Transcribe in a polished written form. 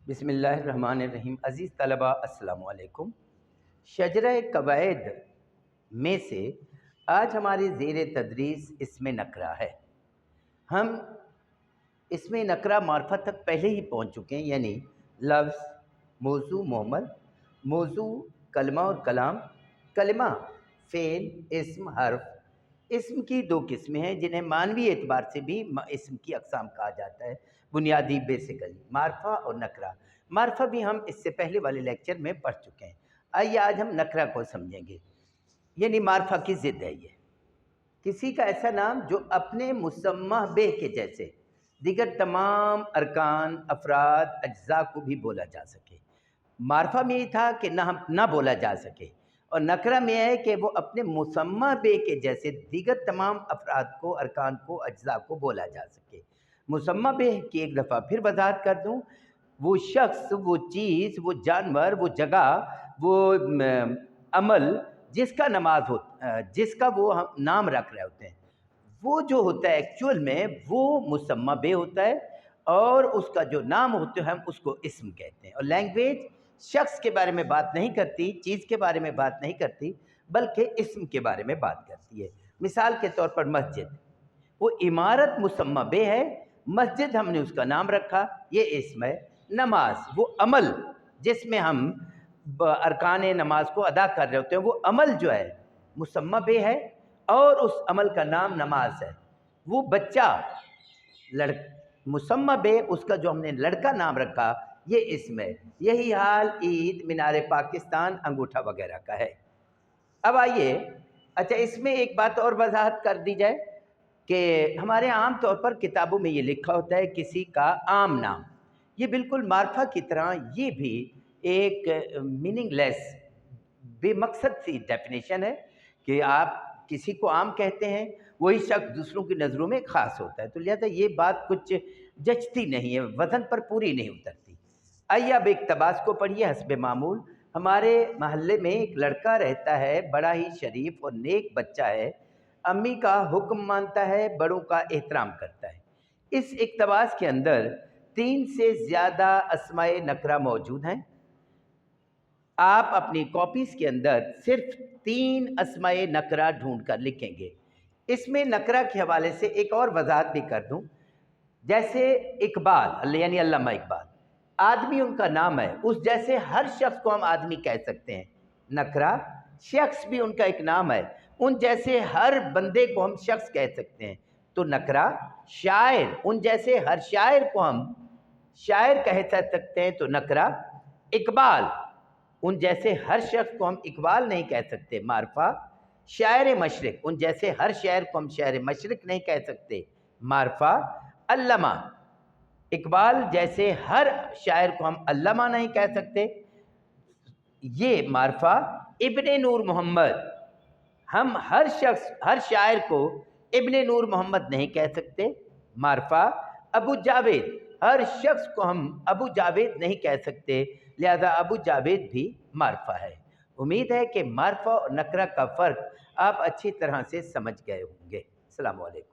بسم اللہ الرحمن الرحیم۔ عزیز طلباء السلام علیکم۔ شجرہ قواعد میں سے آج ہماری زیر تدریس اسم نکرہ ہے۔ ہم اسم نکرہ معرفت تک پہلے ہی پہنچ چکے ہیں، یعنی لفظ، موضوع محمل، موضوع کلمہ اور کلام، کلمہ فعل، اسم حرف۔ اسم کی دو قسمیں ہیں جنہیں معنوی اعتبار سے بھی اسم کی اقسام کہا جاتا ہے، بنیادی بیسیکلی معرفہ اور نکرہ۔ معرفہ بھی ہم اس سے پہلے والے لیکچر میں پڑھ چکے ہیں۔ آئیے آج ہم نکرہ کو سمجھیں گے، یعنی معرفہ کی ضد ہے یہ، کسی کا ایسا نام جو اپنے مسمى بہ کے جیسے دیگر تمام ارکان، افراد، اجزاء کو بھی بولا جا سکے۔ معرفہ میں یہ تھا کہ نہ بولا جا سکے، اور نکرہ میں ہے کہ وہ اپنے مسمى بہ کے جیسے دیگر تمام افراد کو، ارکان کو، اجزاء کو بولا جا سکے۔ مسمى بہ کی ایک دفعہ پھر وضاحت کر دوں، وہ شخص، وہ چیز، وہ جانور، وہ جگہ، وہ عمل جس کا جس کا وہ نام رکھ رہے ہوتے ہیں، وہ جو ہوتا ہے ایکچول میں وہ مسمى بہ ہوتا ہے، اور اس کا جو نام ہوتا ہے ہم اس کو اسم کہتے ہیں۔ اور لینگویج شخص کے بارے میں بات نہیں کرتی، چیز کے بارے میں بات نہیں کرتی، بلکہ اسم کے بارے میں بات کرتی ہے۔ مثال کے طور پر مسجد، وہ عمارت مسمى بہ ہے، مسجد ہم نے اس کا نام رکھا، یہ اسم ہے۔ نماز، وہ عمل جس میں ہم ارکان نماز کو ادا کر رہے ہوتے ہیں، وہ عمل جو ہے مسمى بہ ہے، اور اس عمل کا نام نماز ہے۔ وہ بچہ، مسمى بہ، اس کا جو ہم نے لڑکا نام رکھا، یہ اسم ہے۔ یہی حال عید، مینار پاکستان، انگوٹھا وغیرہ کا ہے۔ اب آئیے، اچھا اس میں ایک بات اور وضاحت کر دی جائے کہ ہمارے عام طور پر کتابوں میں یہ لکھا ہوتا ہے کسی کا عام نام، یہ بالکل معرفہ کی طرح یہ بھی ایک میننگ لیس، بے مقصد سی ڈیفینیشن ہے کہ آپ کسی کو عام کہتے ہیں، وہی شخص دوسروں کی نظروں میں خاص ہوتا ہے، تو لہذا یہ بات کچھ جچتی نہیں ہے، وزن پر پوری نہیں اترتی۔ آئیے اب اقتباس کو پڑھیے حسب معمول۔ ہمارے محلے میں ایک لڑکا رہتا ہے، بڑا ہی شریف اور نیک بچہ ہے، امی کا حکم مانتا ہے، بڑوں کا احترام کرتا ہے۔ اس اقتباس کے اندر 3 سے زیادہ اسماء نکرہ موجود ہیں۔ آپ اپنی کاپیز کے اندر صرف 3 اسماء نکرہ ڈھونڈ کر لکھیں گے۔ اس میں نکرہ کے حوالے سے ایک اور وضاحت بھی کر دوں، جیسے اقبال، یعنی علامہ اقبال، آدمی ان کا نام ہے، اس جیسے ہر شخص کو ہم آدمی کہہ سکتے ہیں۔ نکرہ، شخص بھی ان کا ایک نام ہے، ان جیسے ہر بندے کو ہم شخص کہہ سکتے ہیں، تو نکرہ۔ شاعر، ان جیسے ہر شاعر کو ہم شاعر کہہ سکتے ہیں، تو نکرہ۔ اقبال، ان جیسے ہر شخص کو ہم اقبال نہیں کہہ سکتے، معرفہ۔ شاعر مشرق، ان جیسے ہر شاعر کو ہم شاعر مشرق نہیں کہہ سکتے، معرفہ۔ علامہ، اقبال جیسے ہر شاعر کو ہم علامہ نہیں کہہ سکتے، یہ معرفہ۔ ابن نور محمد، ہم ہر شاعر کو ابن نور محمد نہیں کہہ سکتے، معرفہ۔ ابو جاوید، ہر شخص کو ہم ابو جاوید نہیں کہہ سکتے، لہذا ابو جاوید بھی معرفہ ہے۔ امید ہے کہ معرفہ اور نکرہ کا فرق آپ اچھی طرح سے سمجھ گئے ہوں گے۔ السلام علیکم۔